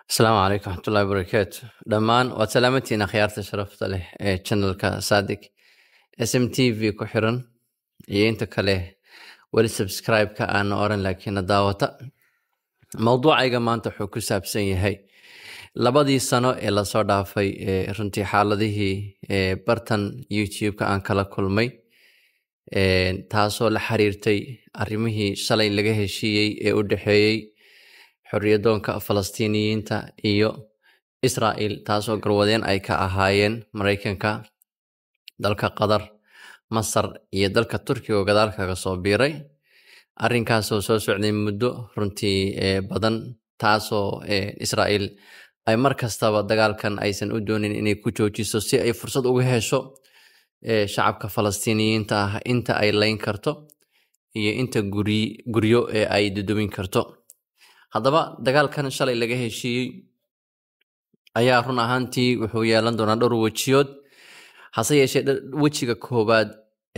السلام عليكم ورحمة الله وبركاته. دمان وسلامتي خيارت شرفت له channel ka صادق SMTV ku xiran iyo inta kale wali subscribe ka aan oran laakiin daawata mawduucayga maanta wuxuu ku saabsan yahay labadii sano ee la soo dhaafay runtii xaaladihii bartan YouTube ka aan kala kulmay taasoo la xiriirtay arrimihii shalay laga heshiiyey ee u dhaxeeyay xorriyadoonka Falastiiniyiinta iyo Israa'iil taasoo garwadeen ay ka ahaayeen Mareykanka, dalka Qatar, Masar iyo dalka Turkiga oo gadaal kaga soo biiray. Arrinkaasoo soo socday muddo runtii badan taasoo Israa'iil ay mar kastaba dagaalkan aysan u doonin inay ku joojiso si ay fursad uga hesho shacabka Falastiiniyiinta ah inta ay layn karto iyo inta guryo ay dudumin karto. haddaba dagaalkan shalay laga heshiiyey ayaa run ahaantii wuxuu yeelan doonaa dhowr wejiyood hase yeeshee wejiga koowaad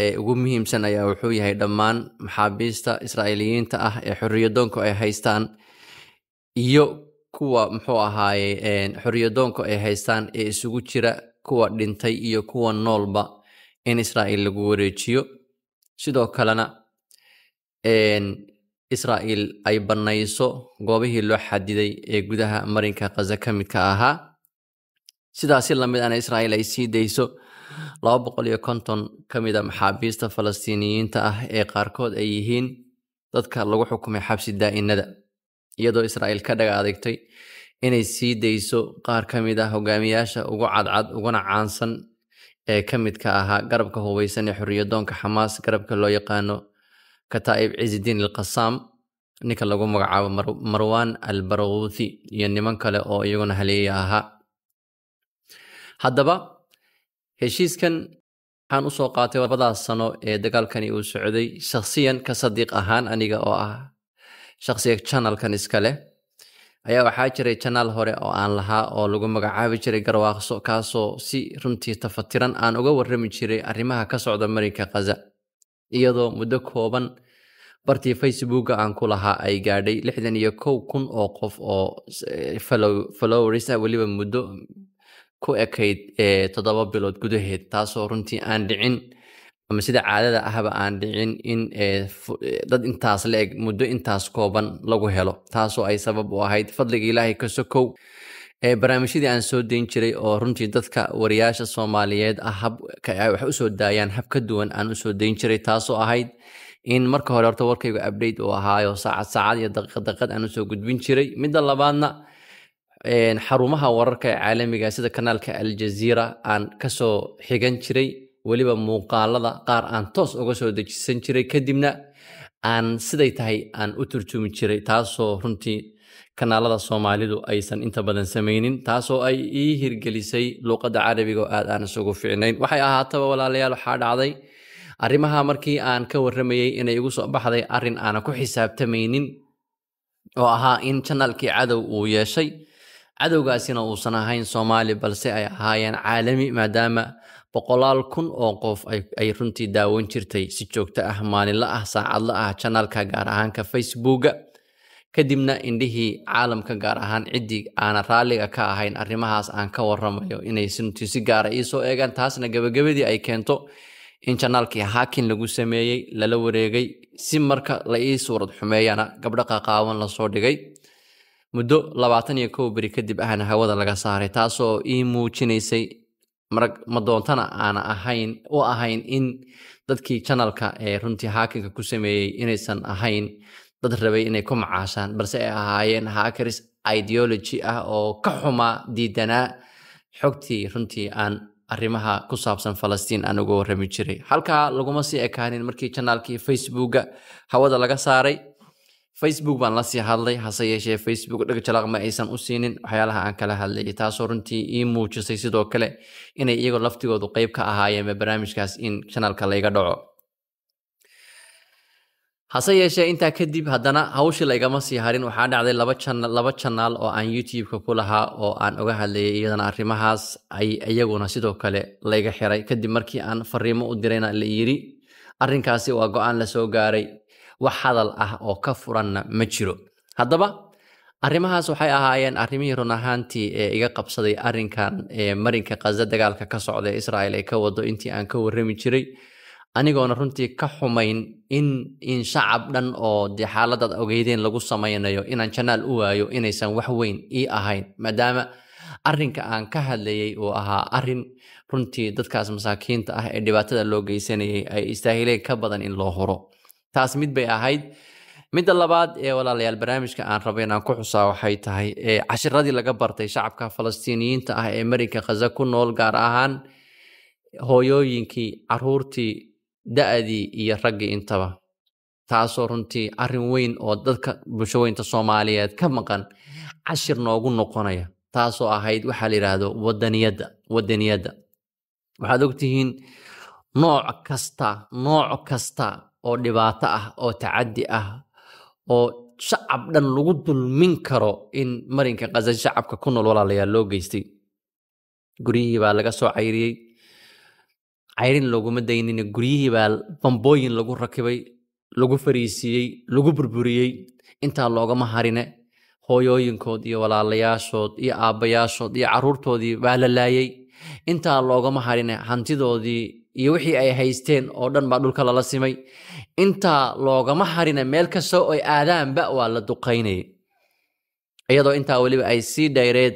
ee ugu muhiimsan ayaa wuxuu yahay dhammaan maxaabiista Israa'iiliyiinta ah ee xorriyadoonku ay haystaan iyo kuwa muxuu ahaaye xorriyadoonku ay haystaan ee isugu jira kuwa dhintay iyo kuwa noolba in Israa'iil lagu wareejiyo sidoo kalena Israa'iil ay banayso goobihii loo xadiday ee gudaha marinka Gaza ka mid ka ahaa sidaas la mid ah Israa'iil ay sii deyso 250 kamid ah maxaabiista Falastiiniyiinta ah ee qaarkood ay yihiin dadka lagu xukumay xabsi daa'inada iyadoo Israa'iil ka dhaga adeegtay inay sii deyso qaar kamid ah hogaamiyaasha ugu cadcad uguna caansan ee ka mid ka ahaa garabka hubeysan ee xorriyadoonka Xamaas garabka loo yaqaano Kataib Izzuddin al-Qassam ninka lagu magacaabo Marwan al-Barghouthi iyo niman kale oo iyaguna haleeya ahaa haddaba heshiiskan waxaan u soo qaatay labadaas sano ee dagaalkani uu socday shakhsiyan ka sadiiq ahaan aniga oo ah shakhsiga channelkan iska leh ayaa waxaa jiray channel hore oo aan lahaa oo lagu magacaabi jiray Garwaaqso kaasoo si runtii tafatiran aan uga warrami jiray arrimaha ka socda marinka Gaza iyadoo muddo kooban bartii Facebook aan ku lahaa ay gaadhay 61,000 oo qof oo followers waliba muddo ku ekayd 7 bilood gudaheed taasoo runtii aan dhicin ama sida caadada ahba aan dhicin in dad intaas la eg muddo intaas kooban lagu helo taasoo ay sabab u ahayd fadliga Ilaahay ka sokow barnaamijyadii aan soo deyn jiray oo runtii dadka wariyaasha Soomaaliyeed wax u soo daayaan hab ka duwan aan u soo deyn jiray taasoo ahayd in marka hore horta warkaygu update uu ahaayo saacad iyo daqiiqad aan u soo gudbin jiray midda labaadna xarumaha wararka caalamiga sida kanaalka Al Jazeera aan ka soo xigan jiray waliba muuqaalada qaar aan toos uga soo dejisan jiray kadibna aan siday tahay aan u turjumi jiray taasoo runtii kanaalada Soomaalidu aysan inta badan sameeynin taasoo ay ii hirgelisay luqadda Carabiga oo aad aan isugu fiicnayn waxay ahaataba walaalayaal waxa dhacday arrimaha markii aan ka warramayay inay igu soo baxday arrin aan ku xisaabtamaynin oo ahaa in channelkii cadow uu yeeshay cadowgaasina uusan ahayn Soomaali balse ay ahaayeen caalami maadaama 100,000 oo qof ay runtii daawan jirtay si joogto ah maalinle ah saacadle ah channelka gaar ahaan ka Facebook kadibna indhihii caalamka gaar ahaan cidii aan raaliga ka ahayn arrimahaas aan ka warramayo inay si gaar ah soo eegan taasna gabagabadii ay keento in channelkii hacking lagu sameeyay lala wareegay si marka la ii suurad xumeeyana gabdha qaqaawan la soo dhigay muddo 21 bari kadib ahna hawada laga saaray taasoo ii muujinaysay marag ma doontana aan ahayn in dadkii channelka ee runtii hacking ku sameeyay inaysan ahayn dad rabay inay ku macaashaan balse ay ahaayeen hackers ideology ah oo ka xuma diidana xogtii runtii aan arrimaha ku saabsan Falastiin aan uga warrami jiray halka laguma sii ekaanin markii channelkii Facebook hawada laga saaray Facebook baan la sii hadlay hase yeeshee Facebook dhaga jalaq ma aysan u siinin waxyaalaha aan kala hadlay taasoo runtii ii muujisay sidoo kale inay iyagu laftigoodu qayb ka ahaayeen barnaamijkaas in channelka la iga dhaco hase yeeshee intaa kadib haddana hawshii la igama sii harin waxaa dhacday laba channel oo aan YouTube-ka ku lahaa oo aan uga hadlayay iyadana arrimahaas ay iyaguna sidoo kale la iga xiray kadib markii aan fariimo u dirayna la yiri arrinkaasi waa go'aan la soo gaaray wax hadal ah oo ka furanna ma jiro haddaba arrimahaas waxay ahaayeen arrimihii run ahaantii ee iga qabsaday arrinkan marinka Gaza dagaalka ka socda ee Israel ay ka wado intii aan ka warrami jiray anigoona runtii ka xumayn in shacab dhan oo dee xaaladaad ogeydeen lagu samaynayo inaan janaal u waayo inaysan wax weyn ii ahayn maadaama arrinka aan ka hadlayay uu ahaa arrin runtii dadkaas masaakiinta ah ee dhibaatada loo geysanayay ay istaahileen ka badan in loo huro taas mid bay ahayd midda labaad ee walaalayaal barnaamijka aan rabo inaan ku xusaa waxay tahay cashiradii laga bartay shacabka Falastiiniyiinta ah ee marinka Gaza ku nool gaar ahaan hooyooyinkii caruurtii da'dii iyo raggii intaba taasoo runtii arrin weyn oo dadka bulshooyinka Soomaaliyeed ka maqan cashir noogu noqonaya taasoo ahayd waxa la yiraahdo wadaniyada waxaad ogtihiin nooc kasta oo dhibaato ah oo tacaddi ah oo shacab dhan lagu dulmin karo in marinka Gaza shacabka ku nool walaalayaal loo geystay guriyihii baa laga soo cayriyay cayrin looguma daynin guryihii baa bambooyin lagu rakibay lagu fariisiyey lagu burburiyey intaa loogama harine hooyooyinkood iyo walaalayaashood iyo aabbayaashood iyo caruurtoodii baa la laayay intaa loogama harine hantidoodii iyo wixii ay haysteen oo dhan baa dhulka lala simay intaa loogama harine meel kasta oo ay aadaanba waa la duqaynayay iyadoo intaa weliba ay sii dhayreed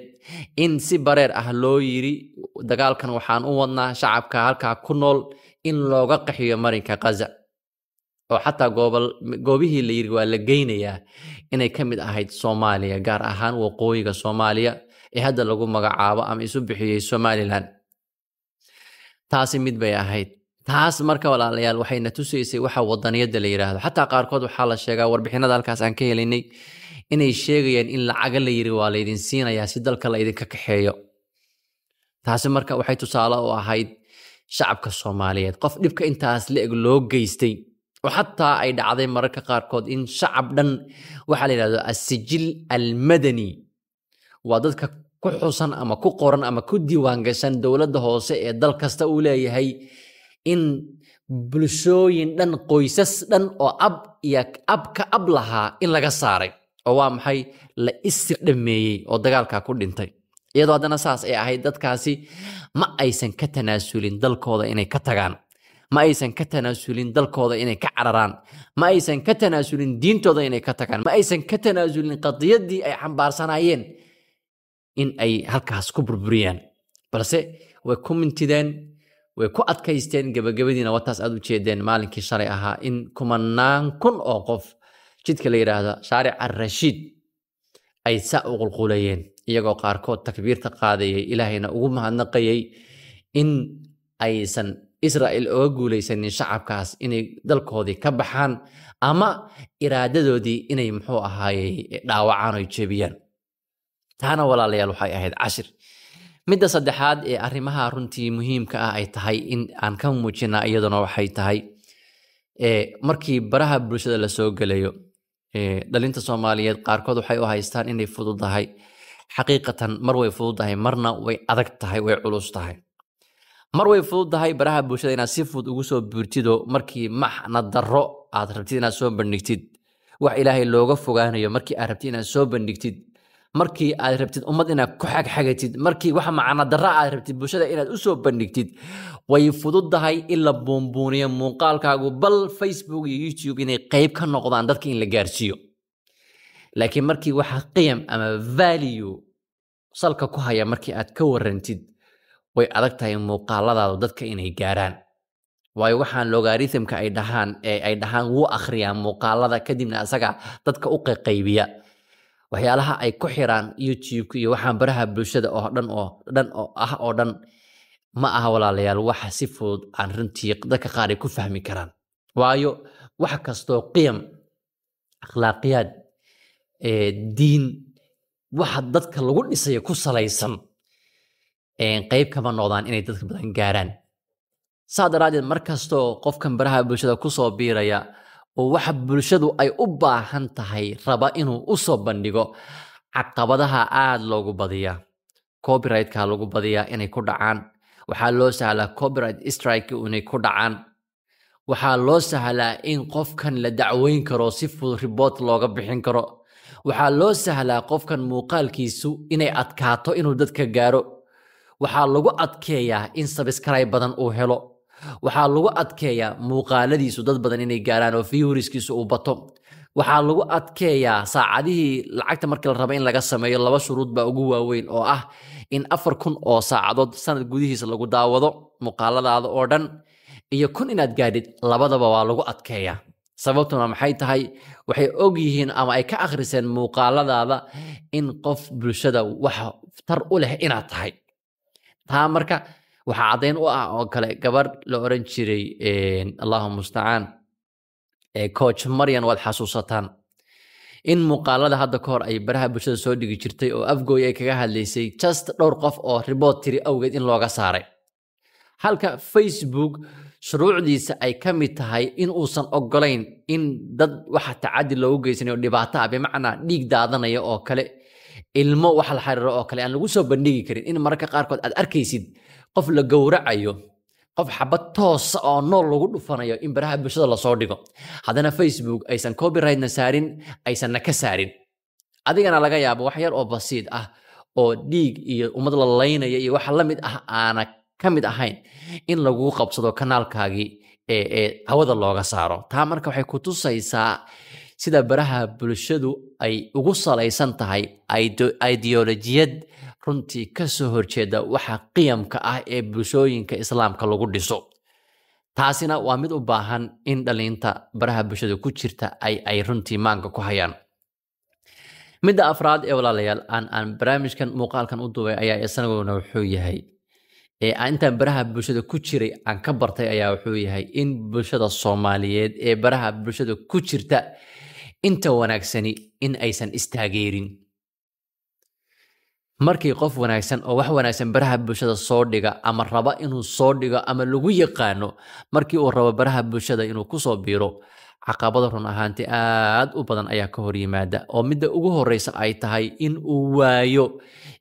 in si bareer ah loo yiri dagaalkan waxaan u wadnaa shacabka halkaa ku nool in looga qaxiyo marinka Gaza oo xataa goobihii la yiri waa la geynayaa inay ka mid ahayd Soomaaliya gaar ahaan waqooyiga Soomaaliya ee hadda lagu magacaabo ama isu bixiyay Somaliland taasi mid bay ahayd taas marka walaalayaal waxayna tusaysay waxa wadaniyada la yiraahdo xataa qaarkood waxaa la sheegaa warbixinada halkaas aan ka helinay inay sheegayaan in lacag la yiri waa la idin siinayaa si dalka la idinka kaxeeyo taasi marka waxay tusaale u ahayd shacabka Soomaaliyeed qof dhibka intaas la eg loo geystay oo xataa ay dhacday mararka qaarkood in shacab dhan waxa la yiraahdo as-sijil al-madani waa dadka ku xusan ama ku qoran ama ku diiwaan gashan dawladda hoose ee dal kasta uu leeyahay in bulshooyin dhan qoysas dhan oo ab lahaa in laga saaray oo waa maxay la isdhameeyay oo dagaalka ku dhintay iyadoo haddana saas ay ahayd dadkaasi ma aysan ka tanaasulin dalkooda inay ka tagaan ma aysan ka tanaasulin dalkooda inay ka cararaan ma aysan ka tanaasulin diintooda inay ka tagaan ma aysan ka tanaasulin qadiyadii ay xambaarsanaayeen in ay halkaas ku burburiyaan balse way ku mintideen way ku adkaysteen gabagabadiina wataas aad u jeedeen maalinkii shalay ahaa in kumanaan kun oo qof jidka la yiraahdo shaaric ar-rashiid ay saa u qulqulayeen iyagoo qaarkood takbiirta qaadayay ilaahayna ugu mahadnaqayay in aysan Israel oo guuleysanin shacabkaas inay dalkoodii ka baxaan ama iraadadoodii inay muxuu ahaayay dhaawacaan oo jebiyaan taana walaalayaal waxay ahayd cashir midda saddexaad ee arrimaha runtii muhiimka ah ay tahay in aan ka muujinaa iyaduna waxay tahay markii baraha bulshada la soo galayo dhalinta Soomaaliyeed qaarkood waxay u haystaan inay fududahay xaqiiqatan mar way fududahay marna way adag tahay way culus tahay mar way fududahay baraha bulshada inaad si fudud ugu soo buurtido markii macna darro aad rabtid inaad soo bandhigtid wax ilaahay looga fogaanayo markii aad rabtid inaad soo bandhigtid markii aad rabtid ummad inaad ku xagxagatid markii wax macna darro aad rabtid bulshada inaad u soo bandhigtid way fududahay in la buunbuuniyo muuqaalkaagu bal Facebook iyo YouTube inay qayb ka noqdaan dadka in la gaarsiiyo laakiin markii waxa qiyam ama value salka ku haya markii aad ka warrantid way adag tahay muuqaaladaadu dadka inay gaaraan waayo waxaan logaritmka ay dhahaan wuu akhriyaa muuqaalada kadibna asaga dadka u qaybiya waxyaalaha ay ku xiraan YouTube iyo waxaan baraha bulshada oo dhan ma aha walaalayaal waxa si fudud aan runtii dadka qaar ay ku fahmi karaan waayo wax kastoo qiyam akhlaaqiyad diin waxa dadka lagu dhisay ku salaysan qayb kama noqdaan inay dadka badan gaaraan saadaradeed markastoo qofkan baraha bulshada ku soo biiraya oo waxa bulshadu ay u baahan tahay raba inuu u soo bandhigo caqabadaha aad loogu badiyaa copyright-ka lagu badiyaa inay ku dhacaan waxaa loo sahlaa copyright strike inay ku dhacaan waxaa loo sahlaa in qofkan la dacweyn karo si fudud report looga bixin karo waxaa loo sahlaa qofkan muuqaalkiisu inay adkaato inuu dadka gaaro waxaa lagu adkeeyaa in subscribe badan uu helo waxaa lagu adkeeyaa muuqaaladiisu dad badan inay gaaraan oo viewerskiisu uu bato waxaa lagu adkeeyaa saacadihii lacagta markii la rabo in laga sameeyo laba shuruud baa ugu waaweyn oo ah in 4,000 oo saacadood sanad gudihiisa lagu daawado muuqaaladaada oo dhan iyo 1,000 inaad gaadhid labadaba waa lagu adkeeyaa sababtuna maxay tahay waxay og yihiin ama ay ka akhriseen muuqaaladaada in qof bulshada wax tar u leh inaad tahay taa marka waxaa caddayn u ah oo kale gabar la oran jiray allahumma musta'aan coach Marian waad xasuusataan in muuqaalada hadda ka hor ay baraha bulshada soo dhigi jirtay oo afgooy ay kaga hadlaysay just dhowr qof oo report tiri awgeed in looga saaray halka Facebook shuruucdiisa ay ka mid tahay in uusan ogolayn in dad waxa tacadi loogu geysanayo dhibaato ah bimacnaa dhiig daadanaya oo kale ilmo wax la xiriiro oo kale aan lagu soo bandhigi karin in marka qaarkood aad arkaysid qof la gowracayo qof xabad toos oo nool lagu dhufanayo in baraha bulshada la soo dhigo hadana Facebook aysan copyright na saarin aysan ka saarin adigana laga yaabo wax yar oo basiid ah oo dhiig iyo ummad la leynaya iyo wax la mid ah aana kamid ahayn in lagu qabsado kanaalkaagii ee hawada looga saaro taa marka waxay ku tusaysaa sida baraha bulshadu ay ugu salaysan tahay ideolojiyad runtii ka soo horjeeda waxa qiyamka ah ee bulshooyinka islaamka lagu dhiso taasina waa mid u baahan in dhalinta baraha bulshada ku jirta ay runtii maanka ku hayaan midda afraad ee walaalayaal aan barnaamijkan muuqaalkan u duubay ayaa isaguna wuxuu yahay intaan baraha bulshada ku jiray aan ka bartay ayaa wuxuu yahay in bulshada Soomaaliyeed ee baraha bulshada ku jirta inta wanaagsani in aysan istaageerin markii qof wanaagsan oo wax wanaagsan baraha bulshada soo dhiga ama raba inuu soo dhigo ama lagu yaqaano markii uu rabo baraha bulshada inuu ku soo biiro caqabado run ahaantii aad u badan ayaa ka hor yimaada oo midda ugu horeysa ay tahay in uu waayo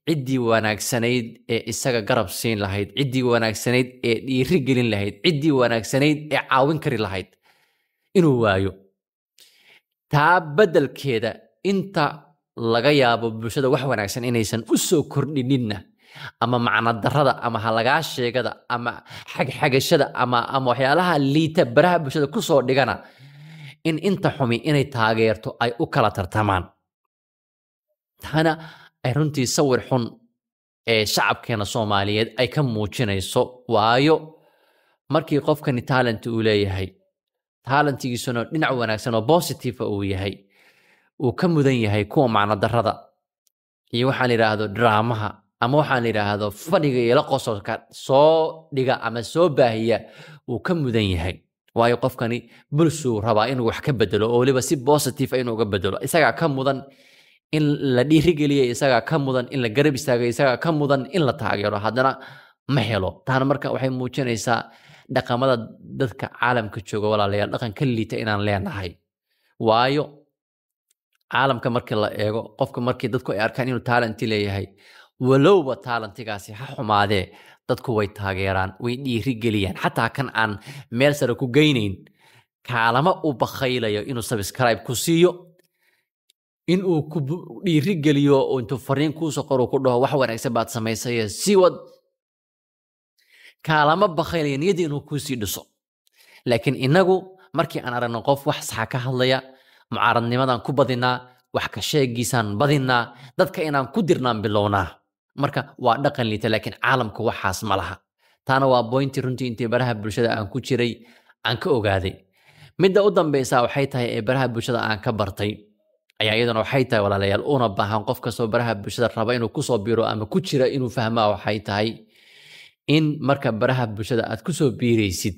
ciddii wanaagsanayd ee isaga garab siin lahayd ciddii wanaagsanayd ee dhiiri gelin lahayd ciddii wanaagsanayd ee caawin kari lahayd inuu waayo taa beddelkeeda inta laga yaabo bulshada wax wanaagsan inaysan u soo kordhininna ama macna darrada ama halagaa sheegada ama xagxagashada ama waxyaalaha liita baraha bulshada ku soo dhigana in inta xumi inay taageerto ay u kala tartamaan tana ay runtii sawir xun ee shacabkeena Soomaaliyeed ay ka muujinayso waayo markii qofkani talent uu leeyahay talentigiisuna dhinac wanaagsan oo positive uu yahay uu ka mudan yahay kuwa macna darrada iyo waxaan yiraahdo dramaha ama waxaan yiraahdo fadhiga iyo la qosolka soo dhiga ama soo baahiya uu ka mudan yahay waayo qofkani bulshuu rabaa inuu wax ka bedelo oo waliba si positive inuu uga bedelo isaga ka mudan in la dhiirigeliyo isaga ka mudan in la garab istaago isaga ka mudan in la taageero hadana ma helo taana marka waxay muujinaysaa dhaqamada dadka caalamka jooga walaalayaal dhaqan ka liita inaan leenahay waayo caalamka markii la eego qofka markii dadku ay arkaan inuu talent leeyahay walowba talentigaasi ha xumaadee dadku way taageeraan way dhiirigeliyaan xataa kan aan meel sare ku geynayn kaalama u bakhaylayo inuu subscribe ku siiyo inuu ku dhiirigeliyo oo intuu fariin ku soo qoro ku dhaho wax wanaagsan baad samaysay si wad kaalama bakhaylayo niyada inuu ku sii dhiso laakiin inagu markii aan aragno qof wax sax ka hadlaya mucaaradnimadan ku badinaa wax ka sheegiisaan badinaa dadka inaan ku dirnaan bilownaa marka waa dhaqan liita laakiin caalamku waxaas ma laha taana waa point runtii intii baraha bulshada aan ku jiray aan ka ogaaday midda u dambaysa waxay tahay ee baraha bulshada aan ka bartay ayaa iyadana waxay tahay walaalayaal una baahan qof kastoo baraha bulshada raba inuu ku soo biiro ama ku jira inuu fahmaa waxay tahay in marka baraha bulshada aad ku soo biiraysid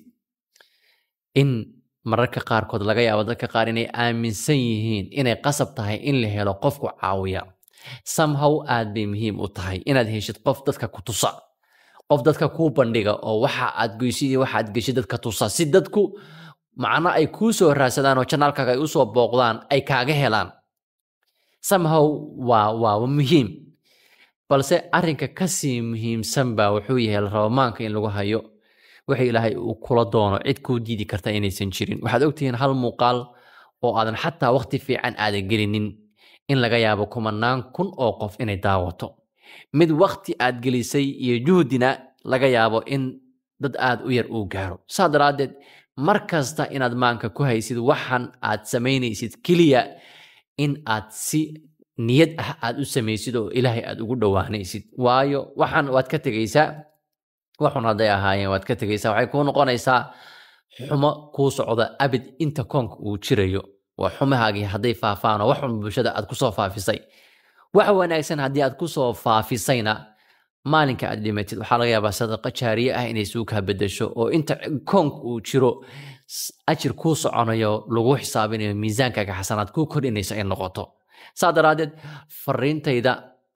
in mararka qaarkood laga yaabo dadka qaar inay aaminsan yihiin inay qasab tahay in la helo qofku caawiya somehow aad bay muhiim u tahay inaad heshid qof dadka ku tusa qof dadka ku bandhiga oo waxa aad goysid iyo waxa aad geshid dadka tusa si dadku macna ay ku soo raadsadaan oo channelkaaga ay u soo booqdaan ay kaaga helaan somehow waa muhiim balse arrinka ka sii muhiimsan baa wuxuu yahay rabamaanka in lagu hayo wixii Ilaahay uu kula doono cid ku diidi karta inaysan jirin waxaad ogtihiin hal muuqaal oo aadan xataa waqti fiican aadan gelinin in laga yaabo kumanaan kun oo qof inay daawato mid waqti aad gelisay iyo juhdina laga yaabo in dad aad u yar uu gaaro saadaraaded markasta inaad maanka ku haysid waxan aad sameynaysid kaliya in aad si niyad ah aad u samaysid oo ilaahay aad ugu dhawaanaysid waayo waxan waad ka tagaysaa waxun haday ahaayeen waad ka tagaysaa waxay ku noqonaysaa xumo ku socda abid inta koonka uu jirayo waa xumahaagii haday faafaan oo waxun bulshada aad ku soo faafisay waxa wanaagsan hadii aad ku soo faafisayna maalinka aad dhimatid waxa laga yaabaa sadaqa jaariye ah inay suuka bedesho oo inta koonka uu jiro ajir ku soconayo lagu xisaabinayo miisaankaaga xasanaad ku kordhinaysa in noqoto saadaraaded fariintayda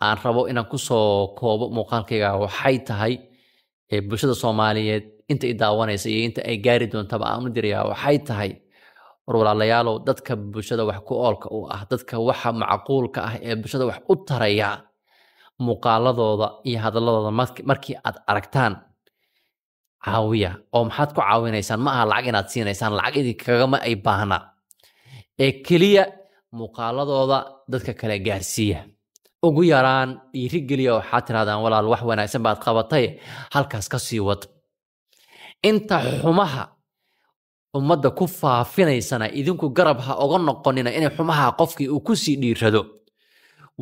aan rabo inaan ku soo koobo muuqaalkayga waxay tahay bulshada Soomaaliyeed inta ay daawanaysa iyo inta ay gaari doontaba aan u dirayaa waxay tahay walaalayaal dadka bulshada wax ku oolka u ah dadka waxa macquulka ah ee bulshada wax u taraya muuqaaladooda iyo hadalladooda markii aad aragtaan caawiya oo maxaad ku caawinaysaan ma aha lacag inaad siinaysaan lacag idin kagama ay baahna ee kaliya muuqaaladooda dadka kale gaarsiiya ugu yaraan dhiirigeliya waxaad tirahdaan walaal wax wanaagsan baad qabatay halkaas ka sii wad inta xumaha ummadda ku faafinaysana idinku garab ha uga noqonina inay xumaha qofkii uu ku sii dhiirado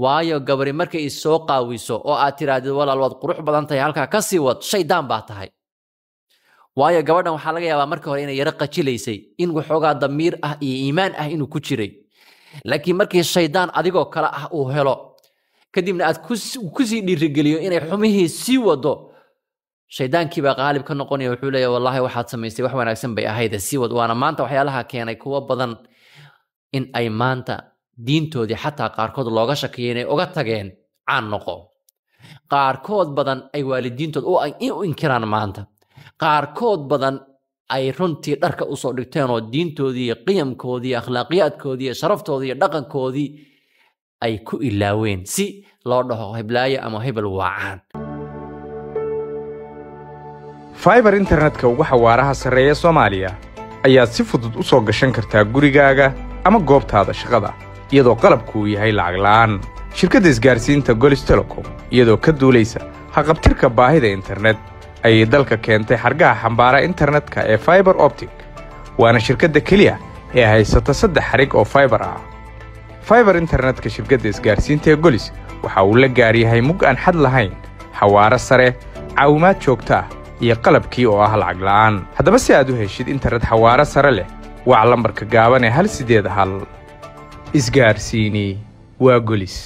waayo gabari markay soo qaawiso oo aad tiraahdo walaal waad qurux badan tahay halka ka sii wad shaydaan baa tahay waayo gabadhan waxa laga yaabaa markii hore inay yara qajilaysay in waxoogaa damiir ah iyo iimaan ah inuu ku jiray laakiin markii shaydaan adigoo kala ah uu helo kadibna aad ku sii dhiirigeliyo inay xumihii sii wado shaydaankii baa qaalib ka noqonaya wuxuu leeyahay wallahi waxaad samaystay wax wanaagsan bay ahayd sii wad waana maanta waxyaalaha keenay kuwa badan in ay maanta diintoodii xataa qaarkood looga shakiyay inay uga tageen caan noqo qaarkood badan ay waalidiintood u inkiraan maanta qaarkood badan ay runtii dharka u soo dhigteen oo diintoodii iyo qiyamkoodii akhlaaqiyaadkoodii iyo sharaftoodii iyo dhaqankoodii ay ku ilaaween si loo dhaho hiblaayo ama hebel waacaan fiber internetka ugu xawaaraha sareeya Soomaaliya ayaa si fudud u soo gashan kartaa gurigaaga ama goobtaada shaqada iyadoo qalabku yahay lacag la'aan shirkadda isgaarsiinta Golis Telecom iyadoo ka duulaysa haqabtirka baahida internet ay dalka keentay xargaha xambaara internetka ee fiber optic waana shirkadda kaliya ee haysata 3 xarig oo fiber ah fiber internetka shirkadda isgaarsiinta Golis waxa uu la gaar yahay mug aan xad lahayn xawaare sare caawimaad joogto ah iyo qalabkii oo ah lacag la'aan haddaba si aad u heshid internet xawaare sare leh waa lambarka gaaban ee 181 isgaarsiini waa Golis